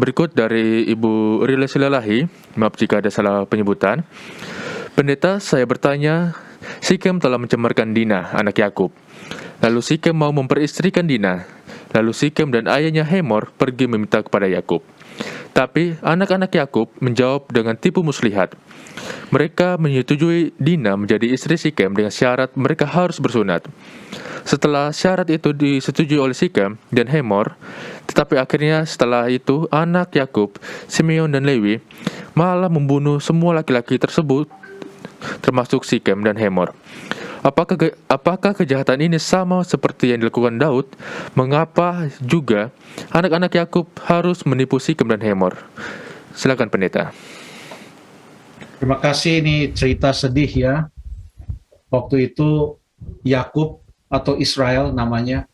berikut dari Ibu Rila Silalahi, maaf jika ada salah penyebutan. Pendeta, saya bertanya, Sikem telah mencemarkan Dina, anak Yakub. Lalu Sikem mau memperistrikan Dina. Lalu Sikem dan ayahnya Hemor pergi meminta kepada Yakub. Tapi anak-anak Yakub menjawab dengan tipu muslihat. Mereka menyetujui Dina menjadi istri Sikem dengan syarat mereka harus bersunat. Setelah syarat itu disetujui oleh Sikem dan Hemor, tetapi akhirnya setelah itu anak Yakub, Simeon dan Lewi malah membunuh semua laki-laki tersebut, termasuk Sikem dan Hemor. Apakah kejahatan ini sama seperti yang dilakukan Daud? Mengapa juga anak-anak Yakub harus menipu Sikem dan Hemor? Silakan pendeta. Terima kasih, ini cerita sedih ya. Waktu itu Yakub atau Israel namanya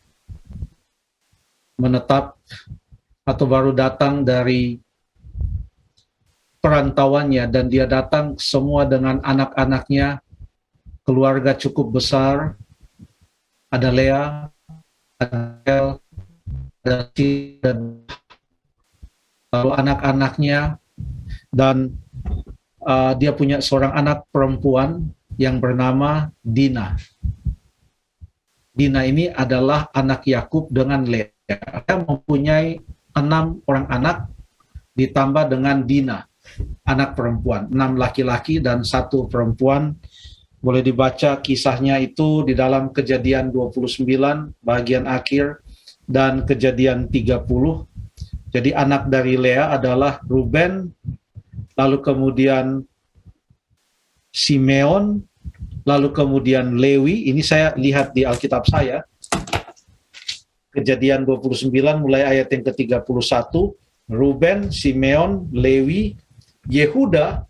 menetap atau baru datang dari perantauannya, dan dia datang semua dengan anak-anaknya, keluarga cukup besar, ada Lea, ada Rachel, ada dan lalu anak-anaknya, dan dia punya seorang anak perempuan yang bernama Dina. Dina ini adalah anak Yakub dengan Lea. Dia mempunyai 6 orang anak ditambah dengan Dina, anak perempuan, 6 laki-laki dan 1 perempuan. Boleh dibaca kisahnya itu di dalam Kejadian 29 bagian akhir dan Kejadian 30. Jadi anak dari Lea adalah Ruben, lalu kemudian Simeon, lalu kemudian Lewi. Ini saya lihat di Alkitab saya. Kejadian 29 mulai ayat yang ke-31, Ruben, Simeon, Lewi, Yehuda,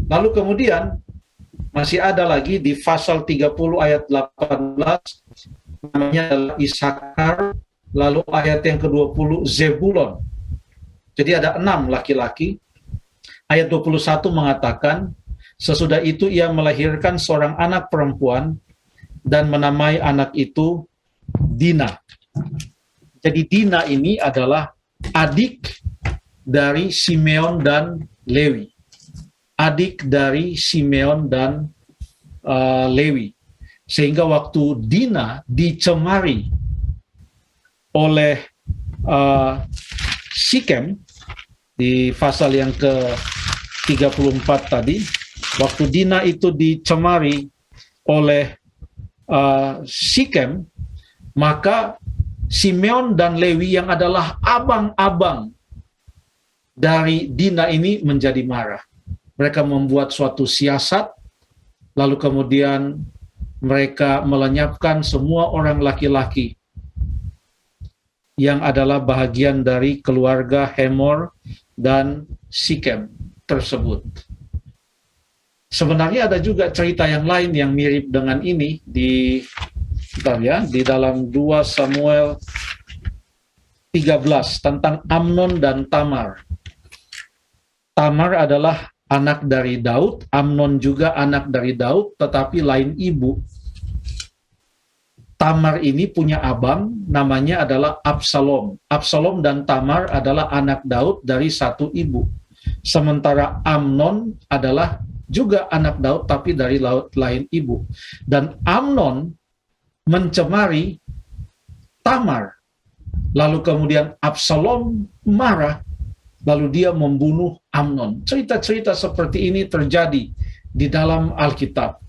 lalu kemudian masih ada lagi di pasal 30 ayat 18, namanya adalah Isakar, lalu ayat yang ke-20 Zebulon. Jadi ada 6 laki-laki. Ayat 21 mengatakan, sesudah itu ia melahirkan seorang anak perempuan dan menamai anak itu Dina. Jadi Dina ini adalah adik dari Simeon dan Lewi. Adik dari Simeon dan Lewi. Sehingga waktu Dina dicemari oleh Sikem di pasal yang ke-34 tadi, waktu Dina itu dicemari oleh Sikem, maka Simeon dan Lewi yang adalah abang-abang dari Dina ini menjadi marah. Mereka membuat suatu siasat, lalu kemudian mereka melenyapkan semua orang laki-laki yang adalah bahagian dari keluarga Hemor dan Sikem tersebut. Sebenarnya ada juga cerita yang lain yang mirip dengan ini di dalam 2 Samuel 13 tentang Amnon dan Tamar. Tamar adalah anak dari Daud, Amnon juga anak dari Daud, tetapi lain ibu. Tamar ini punya abang, namanya adalah Absalom. Absalom dan Tamar adalah anak Daud dari satu ibu. Sementara Amnon adalah juga anak Daud, tapi dari lain ibu. Dan Amnon mencemari Tamar. Lalu kemudian Absalom marah, lalu dia membunuh Amnon. Cerita-cerita seperti ini terjadi di dalam Alkitab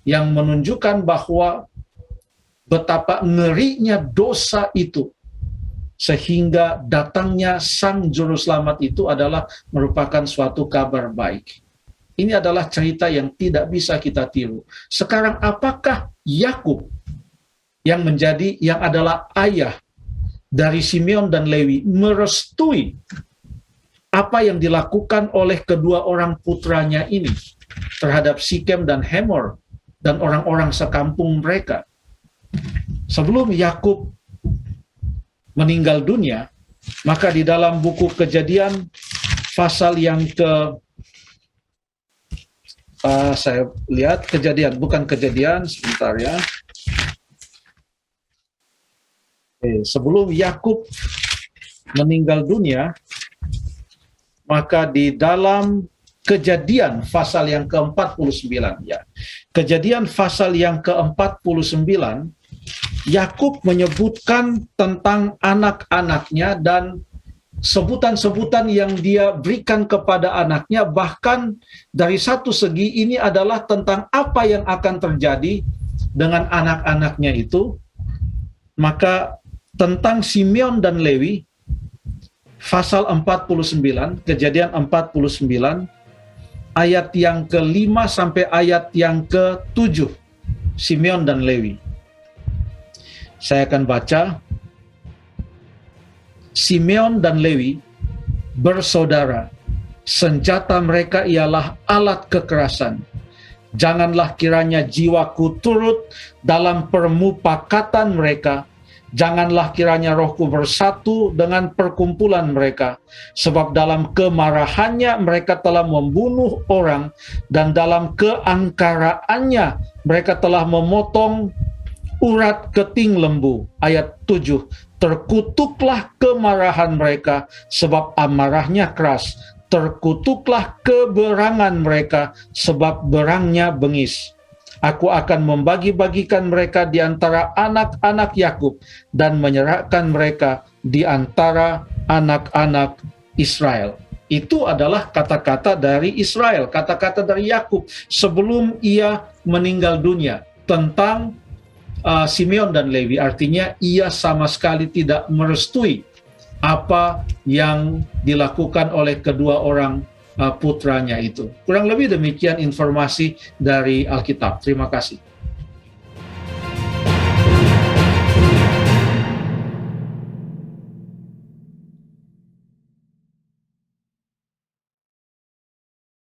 yang menunjukkan bahwa betapa ngerinya dosa itu, sehingga datangnya Sang Juru Selamat itu adalah merupakan suatu kabar baik. Ini adalah cerita yang tidak bisa kita tiru. Sekarang apakah Yakub yang adalah ayah dari Simeon dan Lewi merestui apa yang dilakukan oleh kedua orang putranya ini terhadap Sikem dan Hemor dan orang-orang sekampung mereka? Sebelum Yakub meninggal dunia, maka di dalam buku Kejadian pasal yang saya lihat Kejadian, bukan Kejadian, sebentar ya. Sebelum Yakub meninggal dunia, Maka di dalam Kejadian pasal yang ke-49 ya. Kejadian pasal yang ke-49, Yakub menyebutkan tentang anak-anaknya dan sebutan-sebutan yang dia berikan kepada anaknya, bahkan dari satu segi ini adalah tentang apa yang akan terjadi dengan anak-anaknya itu. Maka tentang Simeon dan Lewi, pasal 49, Kejadian 49, ayat yang ke-5 sampai ayat yang ke-7, Simeon dan Lewi. Saya akan baca. Simeon dan Lewi bersaudara, senjata mereka ialah alat kekerasan. Janganlah kiranya jiwaku turut dalam permupakatan mereka. Janganlah kiranya rohku bersatu dengan perkumpulan mereka. Sebab dalam kemarahannya mereka telah membunuh orang, dan dalam keangkaraannya mereka telah memotong urat keting lembu. Ayat 7. Terkutuklah kemarahan mereka, sebab amarahnya keras. Terkutuklah keberangan mereka, sebab berangnya bengis. Aku akan membagi-bagikan mereka di antara anak-anak Yakub dan menyerahkan mereka di antara anak-anak Israel. Itu adalah kata-kata dari Israel, kata-kata dari Yakub sebelum ia meninggal dunia tentang Simeon dan Lewi. Artinya ia sama sekali tidak merestui apa yang dilakukan oleh kedua orang putranya itu. Kurang lebih demikian informasi dari Alkitab. Terima kasih.